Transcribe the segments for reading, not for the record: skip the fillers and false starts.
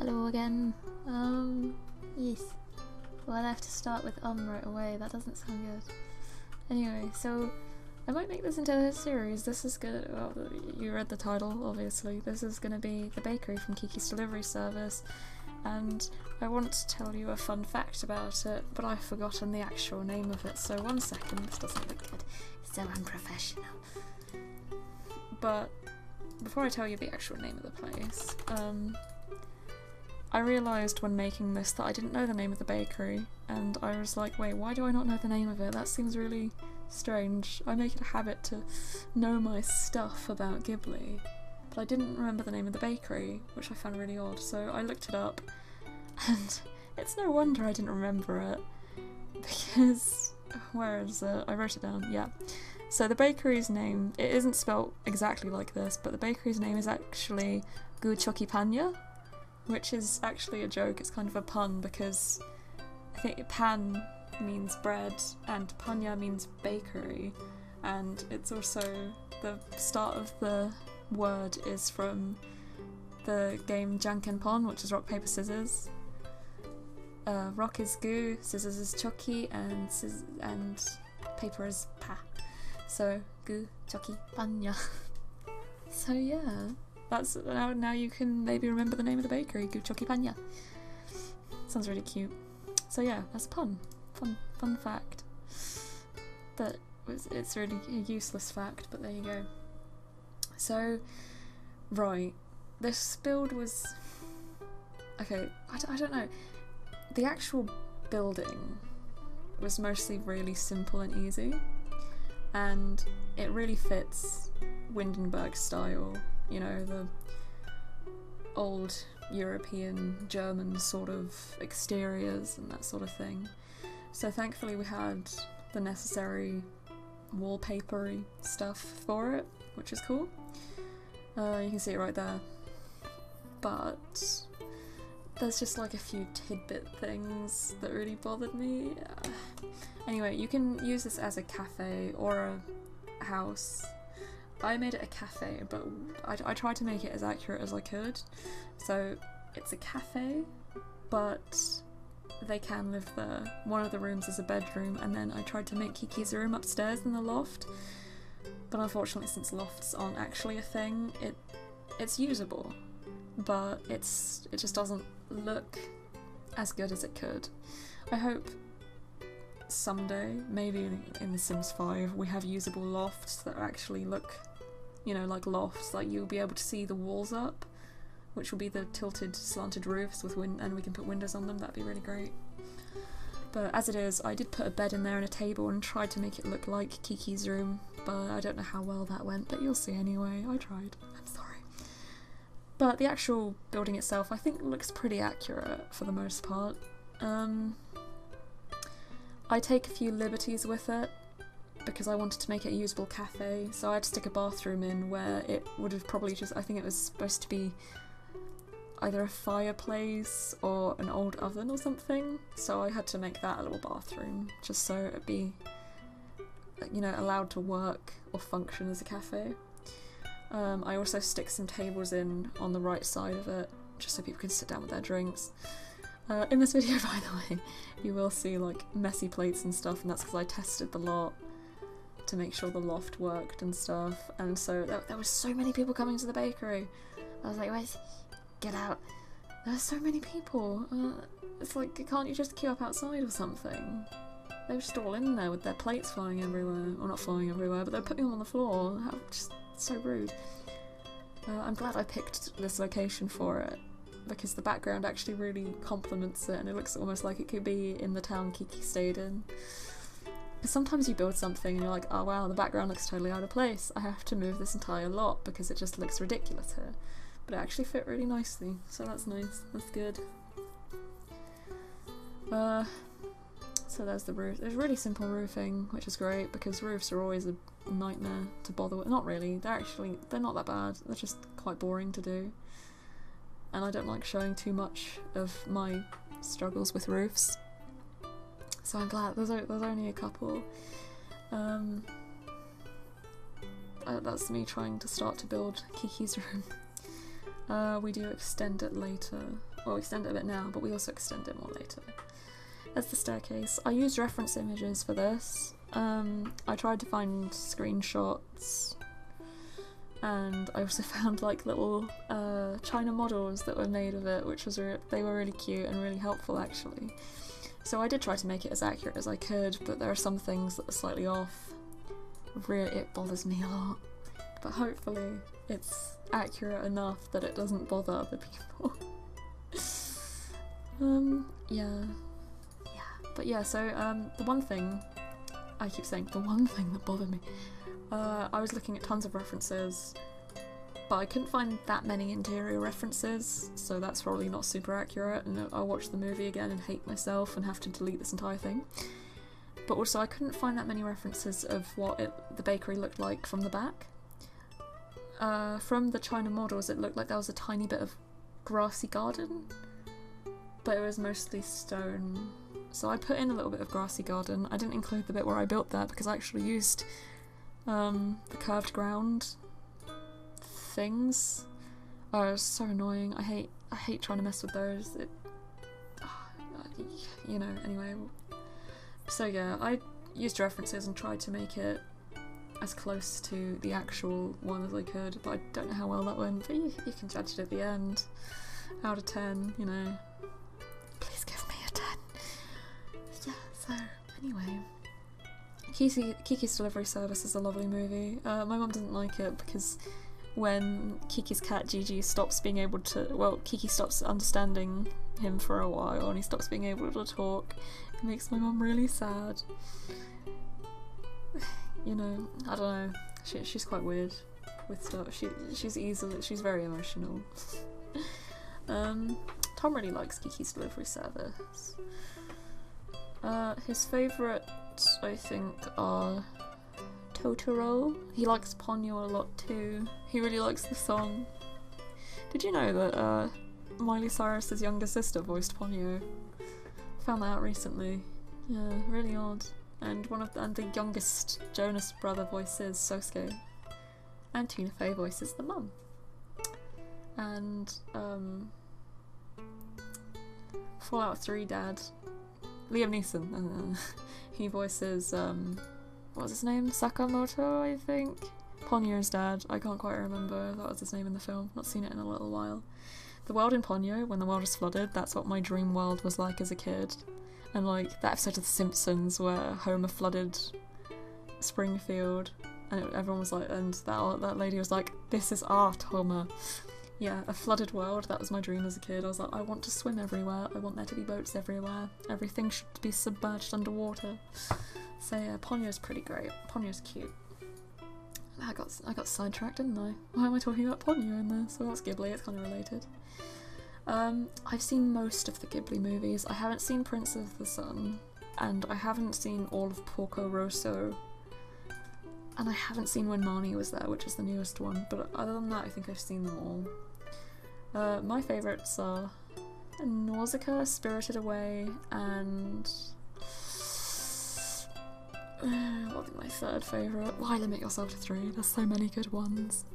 Hello again. Yes. Well, I have to start with right away. That doesn't sound good. Anyway, so I might make this into a series. This is gonna, well, you read the title, obviously. This is gonna be the bakery from Kiki's delivery service, and I want to tell you a fun fact about it, but I've forgotten the actual name of it, so 1 second. This doesn't look good. It's so unprofessional. But before I tell you the actual name of the place, I realised when making this that I didn't know the name of the bakery, and I was like, wait, why do I not know the name of it? That seems really strange. I make it a habit to know my stuff about Ghibli, but I didn't remember the name of the bakery, which I found really odd, so I looked it up, and it's no wonder I didn't remember it, because, where is it? I wrote it down, yeah. So the bakery's name, it isn't spelt exactly like this, but the bakery's name is actually Gu Choki Panya, which is actually a joke. It's kind of a pun because I think pan means bread and panya means bakery, and it's also the start of the word is from the game Jankenpon, which is rock paper scissors. Rock is gu, scissors is choki, and paper is pa. So gu choki panya. So yeah. That's now you can maybe remember the name of the bakery, Gu Choki Panya. Sounds really cute. So yeah, that's a pun. Fun fact. But it's really a useless fact, but there you go. So, right, this build was... Okay, I don't know. The actual building was mostly really simple and easy, and it really fits Windenburg style. You know, the old European, German sort of exteriors and that sort of thing. So thankfully we had the necessary wallpapery stuff for it, which is cool. You can see it right there. But there's just like a few tidbit things that really bothered me. Anyway, you can use this as a cafe or a house. I made it a cafe, but I tried to make it as accurate as I could. So it's a cafe, but they can live there. One of the rooms is a bedroom, and then I tried to make Kiki's room upstairs in the loft. But unfortunately, since lofts aren't actually a thing, it's usable, but it just doesn't look as good as it could. I hope someday, maybe in The Sims 5, we have usable lofts that actually look, you know, like lofts, like you'll be able to see the walls up, which will be the tilted, slanted roofs with and we can put windows on them. That'd be really great. But as it is, I did put a bed in there and a table and tried to make it look like Kiki's room, but I don't know how well that went, but you'll see anyway. I tried. I'm sorry. But the actual building itself, I think, looks pretty accurate for the most part. I take a few liberties with it, because I wanted to make it a usable cafe, so I had to stick a bathroom in where it would have probably just, I think it was supposed to be either a fireplace or an old oven or something, so I had to make that a little bathroom, just so it'd be, you know, allowed to work or function as a cafe. I also stick some tables in on the right side of it, just so people can sit down with their drinks. In this video, by the way, you will see like messy plates and stuff, and that's because I tested the lot to make sure the loft worked and stuff, and so there was so many people coming to the bakery. I was like, wait, get out. There's so many people. It's like, can't you just queue up outside or something? They were just all in there with their plates flying everywhere. Or not flying everywhere, but they're putting them on the floor. Just so rude. I'm glad I picked this location for it, because the background actually really complements it, and it looks almost like it could be in the town Kiki stayed in. Because sometimes you build something and you're like, oh wow, the background looks totally out of place. I have to move this entire lot because it just looks ridiculous here. But it actually fit really nicely, so that's nice. That's good. So there's the roof. There's really simple roofing, which is great, because roofs are always a nightmare to bother with. Not really. They're not that bad. They're just quite boring to do. And I don't like showing too much of my struggles with roofs. So I'm glad there's only a couple. That's me trying to start to build Kiki's room. We do extend it later, Well, we extend it a bit now, but we also extend it more later. That's the staircase. I used reference images for this. I tried to find screenshots, and I also found like little China models that were made of it, which was they were really cute and really helpful actually. So I did try to make it as accurate as I could, but there are some things that are slightly off. It bothers me a lot, but hopefully it's accurate enough that it doesn't bother other people. Yeah. But yeah, so the one thing, I keep saying the one thing that bothered me, I was looking at tons of references, but I couldn't find that many interior references, so that's probably not super accurate, and I'll watch the movie again and hate myself and have to delete this entire thing. But also I couldn't find that many references of what the bakery looked like from the back. From the China models it looked like there was a tiny bit of grassy garden, but it was mostly stone. So I put in a little bit of grassy garden. I didn't include the bit where I built that because I actually used the curved ground things. Oh, it was so annoying. I hate trying to mess with those. You know, anyway. So yeah, I used references and tried to make it as close to the actual one as I could, but I don't know how well that went, but you can judge it at the end. Out of 10, you know. Please give me a 10. Yeah, so anyway. Kiki's Delivery Service is a lovely movie. My mum doesn't like it because when Kiki's cat Gigi stops being able to, well, Kiki stops understanding him for a while and he stops being able to talk. It makes my mum really sad. You know, I don't know. She's quite weird with stuff. She's very emotional. Tom really likes Kiki's Delivery Service. His favourites, I think, are Totoro. He likes Ponyo a lot too. He really likes the song. Did you know that Miley Cyrus's younger sister voiced Ponyo? Found that out recently. Yeah, really odd. And the youngest Jonas brother voices Sosuke. And Tina Fey voices the mum. And Fallout 3 dad, Liam Neeson, he voices what was his name? Sakamoto, I think? Ponyo's dad. I can't quite remember if that was his name in the film. Not seen it in a little while. The world in Ponyo, when the world was flooded, that's what my dream world was like as a kid. And like that episode of The Simpsons where Homer flooded Springfield, and everyone was like, and that lady was like, "This is art, Homer." Yeah, a flooded world. That was my dream as a kid. I was like, I want to swim everywhere. I want there to be boats everywhere. Everything should be submerged underwater. So yeah, Ponyo's pretty great. Ponyo's cute. I got sidetracked, didn't I? Why am I talking about Ponyo in this? Well, that's Ghibli. It's kind of related. I've seen most of the Ghibli movies. I haven't seen Prince of the Sun, and I haven't seen all of Porco Rosso, and I haven't seen When Marnie Was There, which is the newest one, but other than that I think I've seen them all. My favourites are Nausicaa, Spirited Away, and what would be my third favourite? Why limit yourself to 3? There's so many good ones.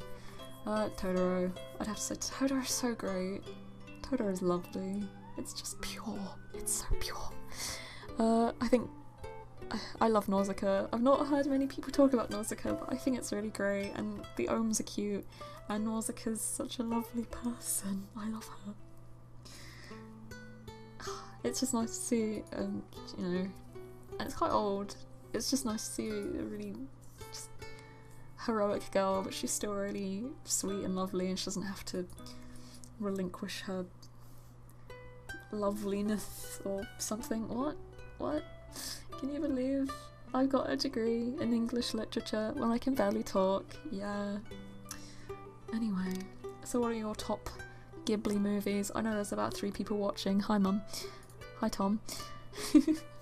Totoro. I'd have to say Totoro's so great. Totoro is lovely. It's just pure. It's so pure. I think I love Nausicaa. I've not heard many people talk about Nausicaa, but I think it's really great, and the Ohms are cute, and Nausicaa's such a lovely person. I love her. It's just nice to see, you know, and it's quite old. It's just nice to see a really just heroic girl, but she's still really sweet and lovely, and she doesn't have to relinquish her loveliness or something. What? Can you believe I got a degree in English literature when I can barely talk? Yeah. Anyway, so what are your top Ghibli movies? I know there's about 3 people watching. Hi Mum. Hi Tom.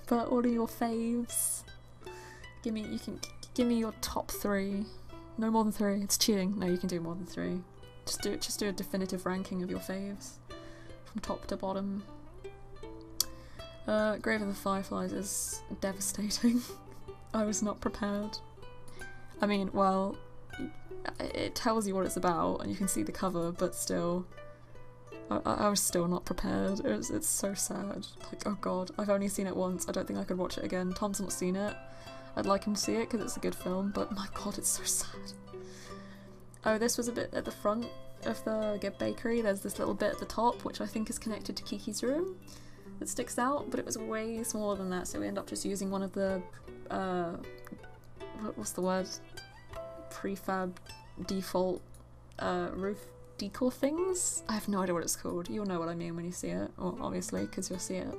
But what are your faves? You can give me your top 3. No more than 3. It's cheating. No, you can do more than 3. Just do a definitive ranking of your faves from top to bottom. Grave of the Fireflies is devastating. I was not prepared. I mean, well, it tells you what it's about and you can see the cover, but still, I was still not prepared. It's so sad. Like, oh god, I've only seen it once. I don't think I could watch it again. Tom's not seen it. I'd like him to see it because it's a good film, but my god, it's so sad. Oh, this was a bit at the front of the bakery. There's this little bit at the top, which I think is connected to Kiki's room, that sticks out, but it was way smaller than that, so we end up just using one of the, what's the word? Prefab default roof decor things? I have no idea what it's called. You'll know what I mean when you see it, or obviously, because you'll see it.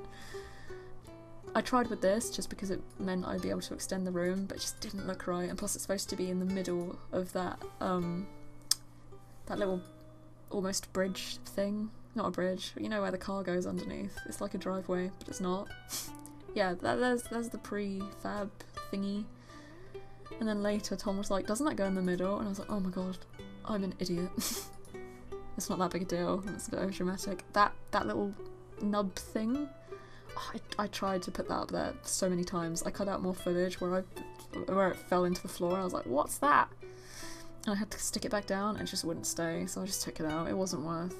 I tried with this just because it meant I'd be able to extend the room, but it just didn't look right, and plus it's supposed to be in the middle of that, that little almost bridge thing. Not a bridge, but you know where the car goes underneath. It's like a driveway, but it's not. Yeah, there's the prefab thingy. And then later Tom was like, doesn't that go in the middle? And I was like, oh my god, I'm an idiot. It's not that big a deal, it's a bit over dramatic. That little nub thing, I tried to put that up there so many times. I cut out more footage where it fell into the floor and I was like, what's that? And I had to stick it back down and it just wouldn't stay, so I just took it out. It wasn't worth.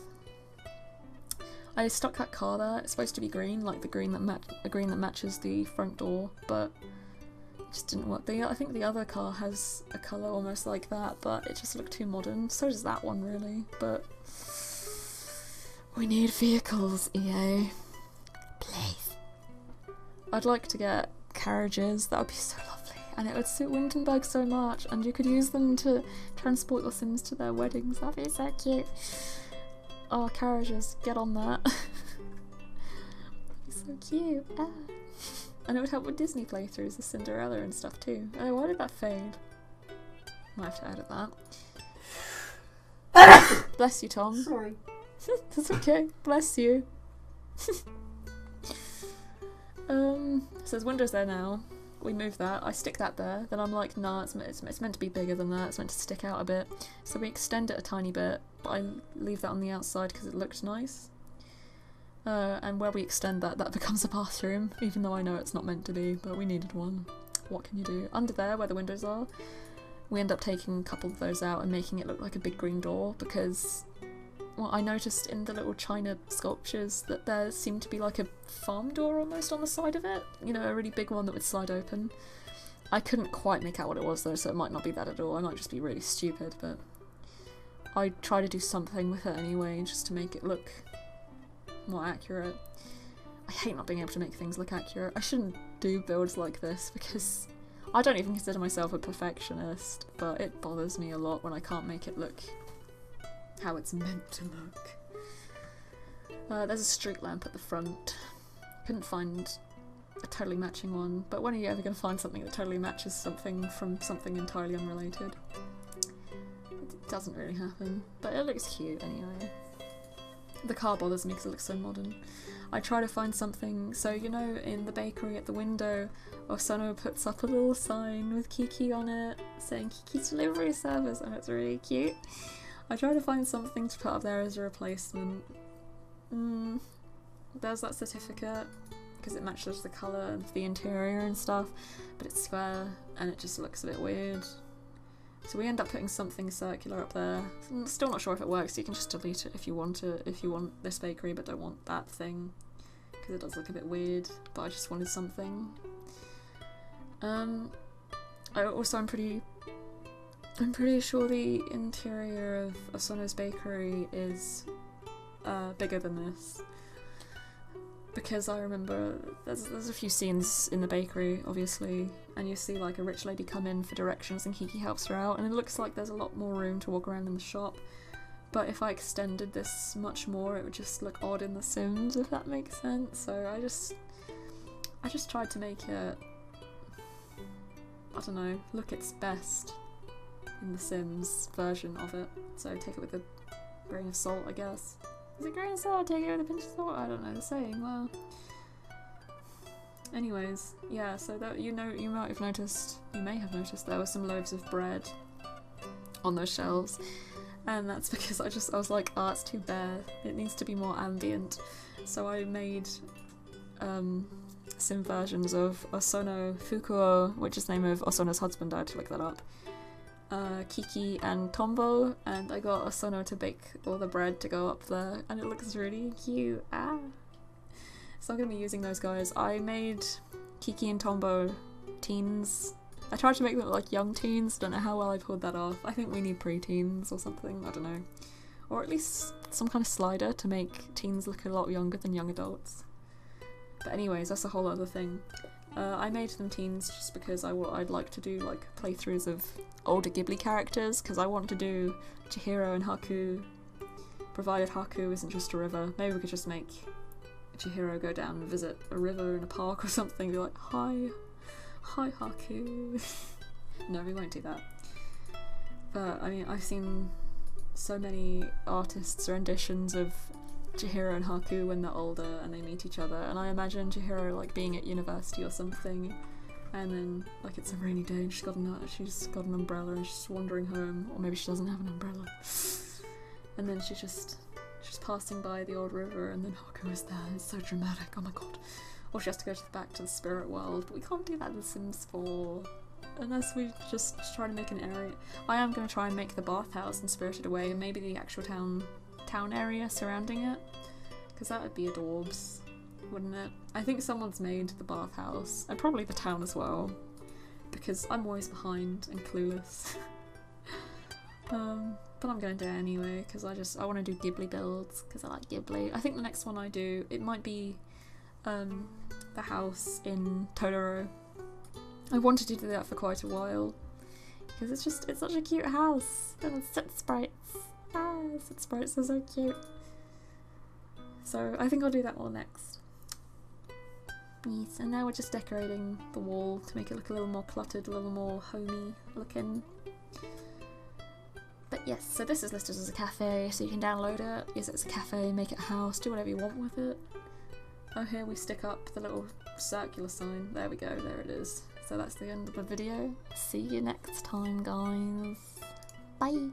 I stuck that car there. It's supposed to be green, like the green that matches the front door, but it just didn't work. I think the other car has a colour almost like that, but it just looked too modern. So does that one, really. But we need vehicles, EA. Please. I'd like to get carriages. That would be so lovely, and it would suit Windenburg so much. And you could use them to transport your Sims to their weddings. That'd be so cute. Oh, carriages, get on that. So cute. Ah. And it would help with Disney playthroughs, the Cinderella and stuff too. Oh, why did that fade? Might have to edit that. Bless you, Tom. Sorry. That's okay. Bless you. So there's windows there now. We move that. I stick that there. Then I'm like, nah, it's meant to be bigger than that. It's meant to stick out a bit. So we extend it a tiny bit, but I leave that on the outside because it looked nice. And where we extend that becomes a bathroom, even though I know it's not meant to be, but we needed one. What can you do? Under there, where the windows are, we end up taking a couple of those out and making it look like a big green door because, well, I noticed in the little china sculptures that there seemed to be like a farm door almost on the side of it. You know, a really big one that would slide open. I couldn't quite make out what it was though, so it might not be that at all. I might just be really stupid, but I try to do something with it anyway, just to make it look more accurate. I hate not being able to make things look accurate. I shouldn't do builds like this because I don't even consider myself a perfectionist, but it bothers me a lot when I can't make it look how it's meant to look. There's a street lamp at the front. Couldn't find a totally matching one, but when are you ever going to find something that totally matches something from something entirely unrelated? It doesn't really happen, but it looks cute anyway. The car bothers me because it looks so modern. I try to find something, so you know in the bakery at the window, Osono puts up a little sign with Kiki on it saying Kiki's delivery service, and it's really cute. I try to find something to put up there as a replacement. There's that certificate because it matches the colour of the interior and stuff, but it's square and it just looks a bit weird. So we end up putting something circular up there. I'm still not sure if it works. You can just delete it if you want it, if you want this bakery but don't want that thing, because it does look a bit weird. But I just wanted something. I'm pretty sure the interior of Osono's bakery is bigger than this, because I remember there's a few scenes in the bakery, obviously, and you see like a rich lady come in for directions and Kiki helps her out, and it looks like there's a lot more room to walk around in the shop. But if I extended this much more, it would just look odd in The Sims, if that makes sense. So I just tried to make it, I don't know, look its best in The Sims version of it. So take it with a grain of salt, I guess. Is it grain of salt? Take it with a pinch of salt? I don't know the saying. Well, anyways, yeah. So that you may have noticed there were some loaves of bread on those shelves, and that's because I was like, oh, it's too bare. It needs to be more ambient. So I made Sim versions of Osono Fukuo, which is the name of Osono's husband. I had to look that up. Kiki and Tombo, and I got Osono to bake all the bread to go up there, and it looks really cute. Ah! So I'm gonna be using those guys. I made Kiki and Tombo teens. I tried to make them like young teens, don't know how well I pulled that off. I think we need pre-teens or something, I don't know. Or at least some kind of slider to make teens look a lot younger than young adults. But anyways, that's a whole other thing. I made them teens just because I'd like to do like playthroughs of older Ghibli characters, because I want to do Chihiro and Haku, provided Haku isn't just a river. Maybe we could just make Chihiro go down and visit a river in a park or something, be like, hi Haku. No, we won't do that. But I mean, I've seen so many artists' renditions of Chihiro and Haku when they're older and they meet each other, and I imagine Chihiro like being at university or something, and then like it's a rainy day and she's got an umbrella and she's wandering home, or maybe she doesn't have an umbrella, and then she's just passing by the old river and then Haku is there. It's so dramatic, oh my god. Or she has to go back to the spirit world, but we can't do that in Sims 4 unless we just try to make an area. I am going to try and make the bathhouse in Spirited Away, and maybe the actual town area surrounding it, because that would be adorbs, wouldn't it? I think someone's made the bathhouse, and probably the town as well, because I'm always behind and clueless. But I'm going to do it anyway, because I want to do Ghibli builds, because I like Ghibli. I think the next one I do, it might be the house in Totoro. I wanted to do that for quite a while, because it's such a cute house, and it's set sprites. Ah, set sprites are so cute. So I think I'll do that one next. Yes, and now we're just decorating the wall to make it look a little more cluttered, a little more homey looking. But yes, so this is listed as a cafe, so you can download it, use it as a cafe, make it a house, do whatever you want with it. Oh, here we stick up the little circular sign. There we go, there it is. So that's the end of the video. See you next time, guys. Bye!